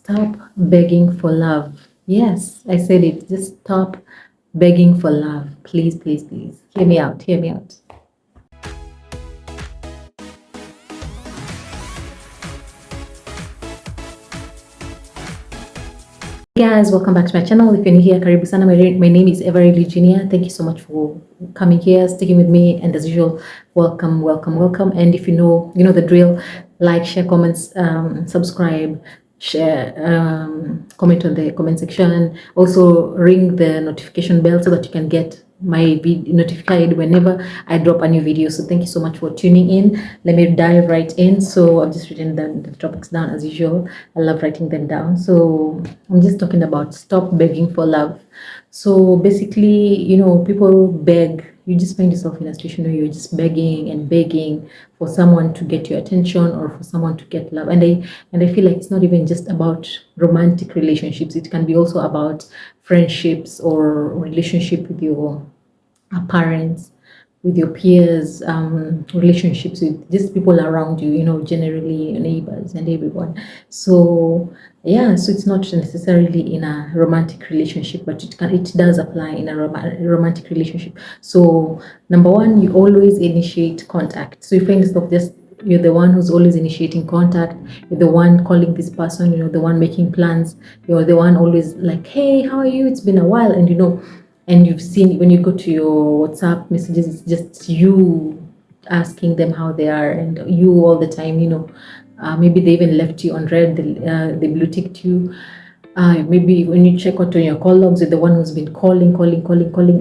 Stop begging for love. Yes, I said it. Just stop begging for love. Please, please, please. Hear me out. Hear me out. Hey guys, welcome back to my channel. If you're new here, karibu sana. My name is Every Virginia. Thank you so much for coming here, sticking with me, and as usual, welcome, welcome, welcome. And if you know the drill. Like, share, comments, subscribe, share, comment on the comment section. Also, ring the notification bell so that you can get my notified whenever I drop a new video. So thank you so much for tuning in. Let me dive right in. So I've just written the topics down as usual. I love writing them down. So I'm just talking about stop begging for love. So basically, people beg. You just find yourself in a situation where you're just begging and begging for someone to get your attention or for someone to get love. And I feel like it's not even just about romantic relationships. It can be also about friendships or relationship with your parents, with your peers, relationships with just people around you, generally your neighbors and everyone. So yeah, so it's not necessarily in a romantic relationship, but it does apply in a romantic relationship. So number one, you always initiate contact. So you find yourself just you're the one who's always initiating contact, you're the one calling this person, the one making plans, you're the one always like, hey, how are you, it's been a while. And you've seen when you go to your WhatsApp messages, it's just you asking them how they are, and you all the time, maybe they even left you on red, they blue ticked you. Maybe when you check out on your call logs, you're the one who's been calling.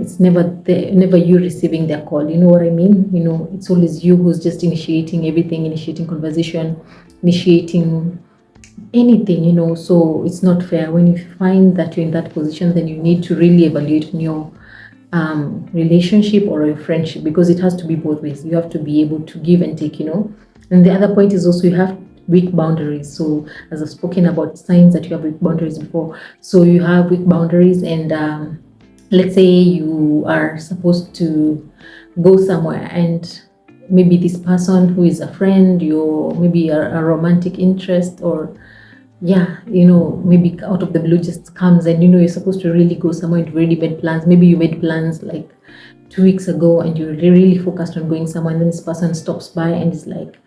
It's never you receiving their call. You know what I mean? It's always you who's just initiating everything, initiating conversation, initiating anything. So it's not fair. When you find that you're in that position, then you need to really evaluate in your relationship or a friendship, because it has to be both ways. You have to be able to give and take. And the other point is also you have weak boundaries. So as I've spoken about signs that you have weak boundaries before, so you have weak boundaries, and let's say you are supposed to go somewhere, and maybe this person who is a friend, maybe a romantic interest, or yeah, maybe out of the blue just comes, and you're supposed to really go somewhere and you already made plans. Maybe you made plans like 2 weeks ago and you're really focused on going somewhere, and then this person stops by and is like,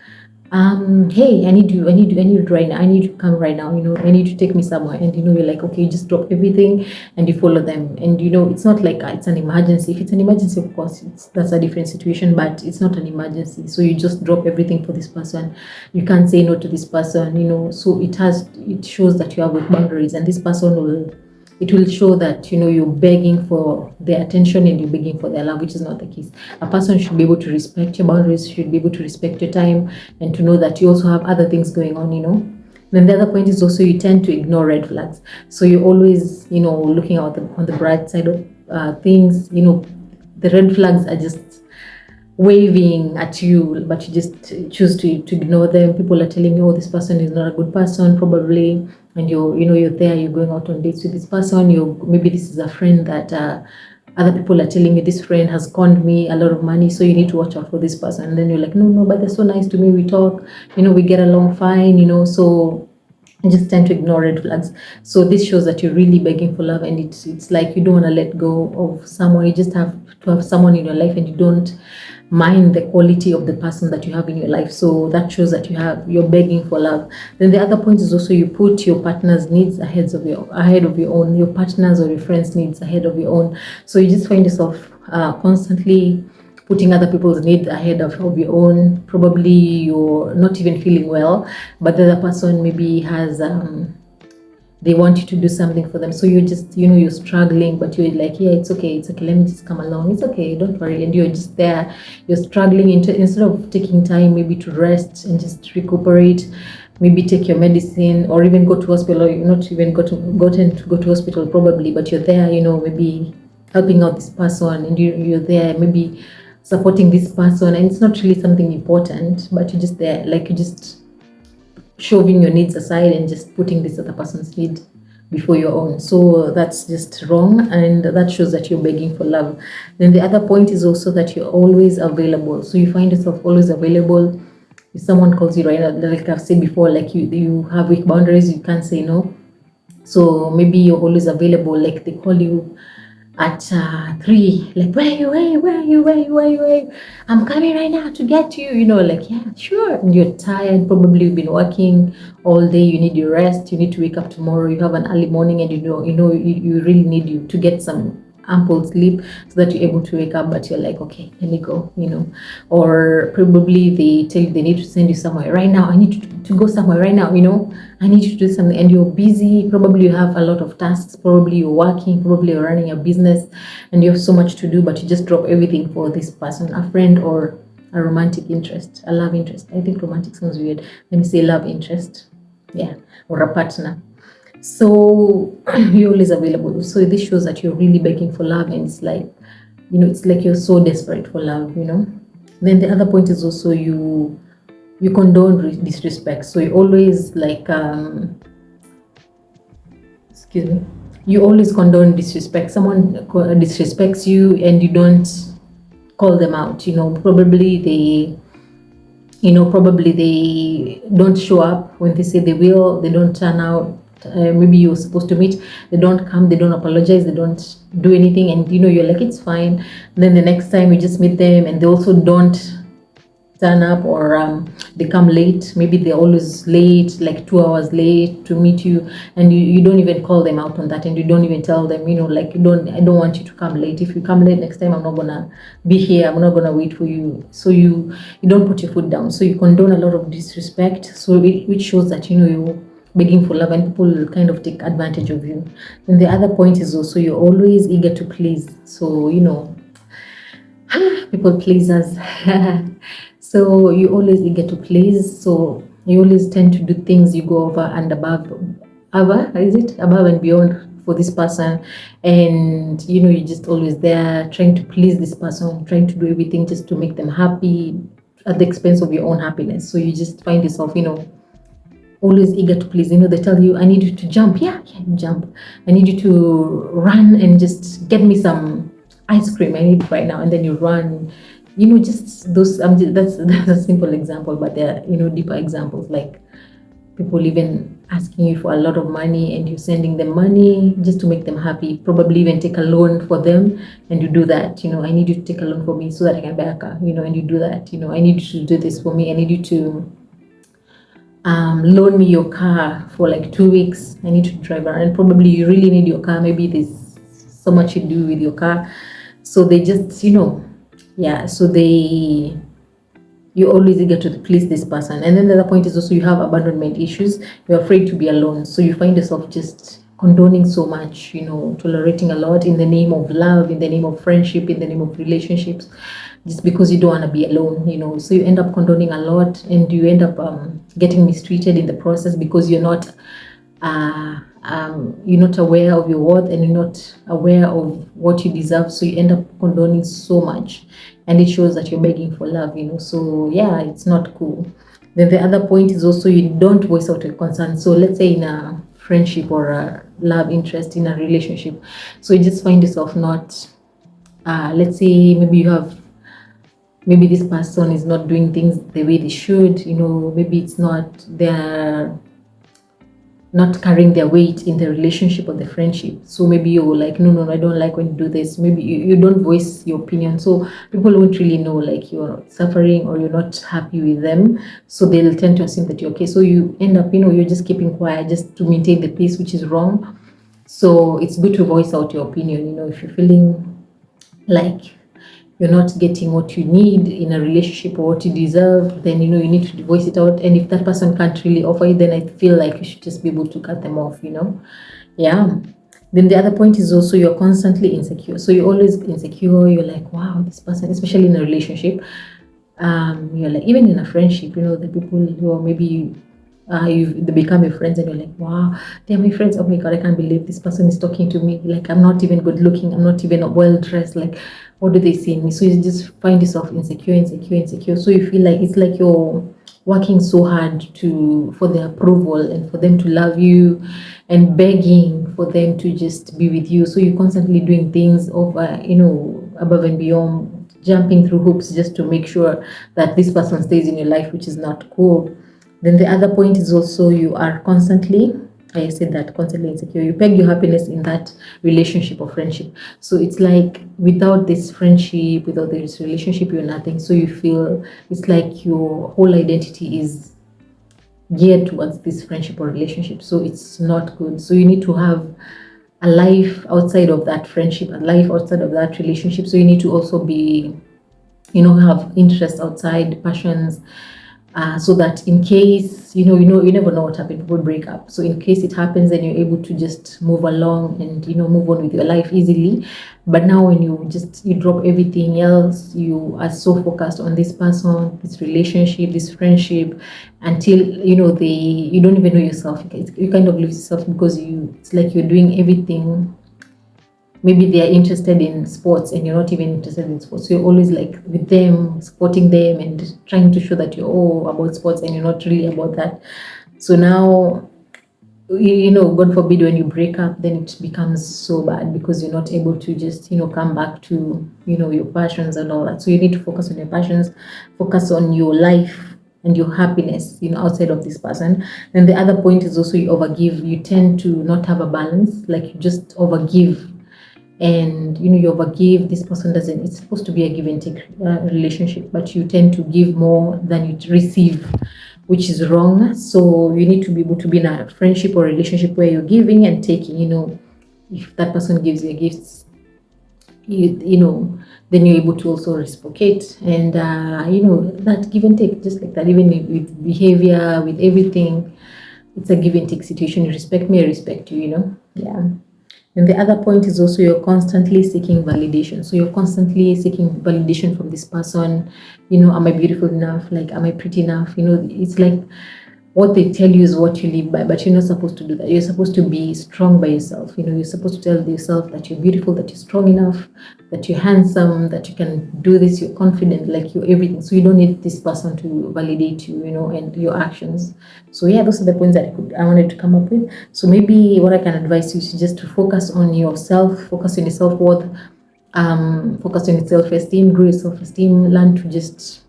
hey, I need you right now, I need you to come right now, I need you to take me somewhere. And you're like, okay, you just drop everything and you follow them. And it's not like it's an emergency. If it's an emergency, of course that's a different situation, but it's not an emergency. So you just drop everything for this person. You can't say no to this person. So it shows that you have weak boundaries, and this person will show that you're begging for their attention and you're begging for their love, which is not the case. A person should be able to respect your boundaries, should be able to respect your time, and to know that you also have other things going on. Then the other point is also you tend to ignore red flags. So you're always looking out on the bright side of things. The red flags are just waving at you, but you just choose to ignore them. People are telling you, oh, this person is not a good person, probably, and you're there, you're going out on dates with this person. Maybe this is a friend that other people are telling you, this friend has conned me a lot of money, so you need to watch out for this person. And then you're like, no, but they're so nice to me, we talk, we get along fine, so I just tend to ignore red flags. So this shows that you're really begging for love, and it's like you don't want to let go of someone. You just have to have someone in your life, and you don't mind the quality of the person that you have in your life. So that shows that you're begging for love. Then the other point is also you put your partner's needs ahead of your own, your partner's or your friend's needs ahead of your own. So you just find yourself constantly putting other people's needs ahead of your own. Probably you're not even feeling well, but the other person maybe has they want you to do something for them. So you're just, you're struggling, but you're like, yeah, it's okay, let me just come along, it's okay, don't worry. And you're just there, you're struggling instead of taking time maybe to rest and just recuperate, maybe take your medicine, or even go to hospital, or you're not even go to hospital probably, but you're there, maybe helping out this person, and you're there maybe supporting this person, and it's not really something important, but you're just there, like you're just shoving your needs aside and just putting this other person's need before your own. So that's just wrong, and that shows that you're begging for love. Then the other point is also that you're always available. So you find yourself always available. If someone calls you right now, like I've said before, like you have weak boundaries, you can't say no. So maybe you're always available, like they call you at 3, like, where are you, where are you, where are you, where are you, where are you? I'm coming right now to get you, like, yeah, sure. And you're tired, probably you've been working all day, you need your rest, you need to wake up tomorrow, you have an early morning, and you really need you to get some ample sleep so that you're able to wake up, but you're like, okay, let me go, or probably they tell you they need to send you somewhere right now. I need to go somewhere right now, I need you to do something, and you're busy. Probably you have a lot of tasks, probably you're working, probably you're running a business, and you have so much to do, but you just drop everything for this person, a friend, or a romantic interest, a love interest. I think romantic sounds weird. Let me say love interest. Yeah, or a partner. So you're always available. So this shows that you're really begging for love, and it's like you're so desperate for love. Then the other point is also you condone disrespect. So you always like excuse me. You always condone disrespect. Someone disrespects you, and you don't call them out. Probably they don't show up when they say they will. They don't turn out. Maybe you're supposed to meet, they don't come, they don't apologize, they don't do anything, and you're like, it's fine. Then the next time you just meet them, and they also don't turn up, or they come late. Maybe they're always late, like 2 hours late to meet you, and you don't even call them out on that, and you don't even tell them, like, I don't want you to come late. If you come late next time, I'm not gonna be here, I'm not gonna wait for you. So you don't put your foot down. So you condone a lot of disrespect, so which shows that you're begging for love, and people kind of take advantage of you. And the other point is also you're always eager to please. So people pleasers. So you're always eager to please. So you always tend to do things, you go over and above and beyond for this person, and you're just always there trying to please this person, trying to do everything just to make them happy at the expense of your own happiness. So you just find yourself always eager to please. They tell you, I need you to jump. Yeah, jump. I need you to run and just get me some ice cream. I need it right now. And then you run. Just those. That's a simple example, but there are deeper examples, like people even asking you for a lot of money, and you're sending them money just to make them happy. Probably even take a loan for them, and you do that. I need you to take a loan for me so that I can buy a car. And you do that. I need you to do this for me. I need you to loan me your car for like 2 weeks. I need to drive around, and probably you really need your car. Maybe there's so much you do with your car, so they just so you're always eager to please this person. And then the other point is also you have abandonment issues. You're afraid to be alone, so you find yourself just condoning so much, tolerating a lot in the name of love, in the name of friendship, in the name of relationships, just because you don't want to be alone. So you end up condoning a lot, and you end up getting mistreated in the process, because you're not aware of your worth, and you're not aware of what you deserve. So you end up condoning so much, and it shows that you're begging for love. So yeah, it's not cool. Then the other point is also you don't voice out your concern. So let's say in a friendship or a love interest, in a relationship, so you just find yourself not let's say maybe this person is not doing things the way they should. Maybe it's not, they're not carrying their weight in the relationship or the friendship. So maybe you're like, no, I don't like when you do this. Maybe you don't voice your opinion, so people won't really know, like, you're suffering or you're not happy with them, so they'll tend to assume that you're okay. So you end up, you're just keeping quiet just to maintain the peace, which is wrong. So it's good to voice out your opinion. If you're feeling like you're not getting what you need in a relationship or what you deserve, then you need to voice it out. And if that person can't really offer you, then I feel like you should just be able to cut them off. Yeah. Then the other point is also you're constantly insecure. So you're always insecure. You're like, wow, this person, especially in a relationship, you're like, even in a friendship, the people who are maybe they become your friends, and you're like, wow, they're my friends. Oh my god, I can't believe this person is talking to me. Like, I'm not even good looking, I'm not even well dressed. Like, what do they see in me? So you just find yourself insecure. So you feel like it's like you're working so hard for their approval and for them to love you, and begging for them to just be with you. So you're constantly doing things over, above and beyond, jumping through hoops just to make sure that this person stays in your life, which is not cool. Then the other point is also you are constantly I said that constantly insecure. You peg your happiness in that relationship or friendship. So it's like without this friendship, without this relationship, you're nothing. So you feel it's like your whole identity is geared towards this friendship or relationship. So it's not good. So you need to have a life outside of that friendship, a life outside of that relationship. So you need to also be, have interests outside, passions, so that in case, you never know what happens, people break up. So in case it happens, then you're able to just move along and, move on with your life easily. But now when you drop everything else, you are so focused on this person, this relationship, this friendship, until, you don't even know yourself. You kind of lose yourself because it's like you're doing everything. Maybe they are interested in sports and you're not even interested in sports. So you're always like with them, supporting them and trying to show that you're all about sports and you're not really about that. So now, God forbid when you break up, then it becomes so bad because you're not able to just, come back to, your passions and all that. So you need to focus on your passions, focus on your life and your happiness, outside of this person. And the other point is also you overgive. You tend to not have a balance, like you just overgive, and you overgive. This person doesn't, it's supposed to be a give and take relationship, but you tend to give more than you receive, which is wrong. So you need to be able to be in a friendship or relationship where you're giving and taking. If that person gives you gifts, then you're able to also reciprocate, and that give and take, just like that. Even with behavior, with everything, it's a give and take situation. You respect me, I respect you. Yeah. And the other point is also you're constantly seeking validation. So you're constantly seeking validation from this person. Am I beautiful enough? Like, am I pretty enough? It's like what they tell you is what you live by, but you're not supposed to do that. You're supposed to be strong by yourself. You're supposed to tell yourself that you're beautiful, that you're strong enough, that you're handsome, that you can do this, you're confident, like you're everything. So you don't need this person to validate you, and your actions. So yeah, those are the points that I wanted to come up with. So maybe what I can advise you is just to focus on yourself, focus on your self-worth, focus on your self-esteem, grow your self-esteem, learn to just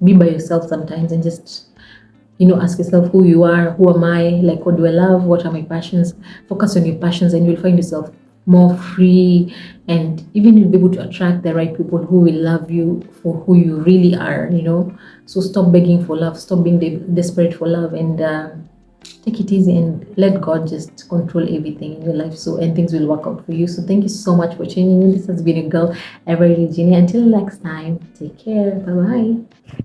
be by yourself sometimes and just ask yourself who you are, who am I, like what do I love, what are my passions. Focus on your passions and you'll find yourself more free, and even you'll be able to attract the right people who will love you for who you really are. So stop begging for love, stop being desperate for love, and take it easy and let God just control everything in your life, and things will work out for you. So thank you so much for tuning in. This has been your girl Everly Genie. Until next time, take care. Bye bye.